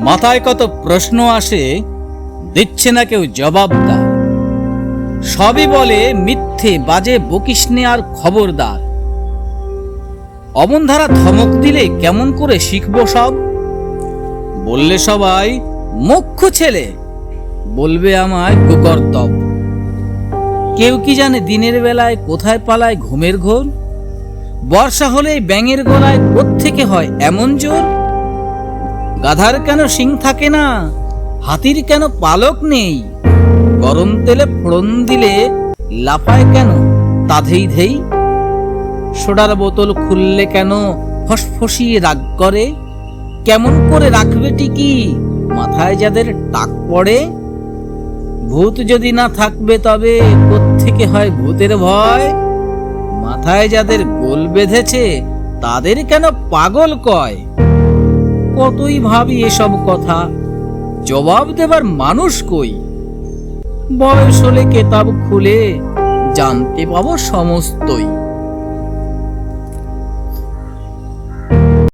মাথায় কত প্রশ্ন আসে, দিচ্ছে না কেউ জবাবদার। সবই বলে মিথ্যে, বাজে বকিসনে আর খবরদার। অমন ধারা ধমক দিলে কেমন করে শিখবো সব? বললে সবাই মুখ্য ছেলে, বলবে আমায় কুকর্তব। কেউ কি জানে দিনের বেলায় কোথায় পালায় ঘুমের ঘোর? বর্ষা হলেই ব্যাঙের গলায় কোত্থেকে হয় এমন জোর? গাধার কেন শিং থাকে না, হাতির কেন পালক নেই? গরম তেলে ফোড়ন দিলে লাফায় কেন তাধেই ধেই? সোডার বোতল খুললে কেন ফসফসিয়ে রাগ করে? কেমন করে রাখবে টিকি মাথায় যাদের টাক পড়ে? ভূত যদি না থাকবে তবে কোত্থেকে হয় ভূতের ভয়? মাথায় যাদের গোল বেঁধেছে তাদের কেন পাগল কয়? কতই ভাবি এসব কথা, জবাব দেবার মানুষ কই? বয়স হলে কেতাব খুলে জানতে পাবো সমস্তই।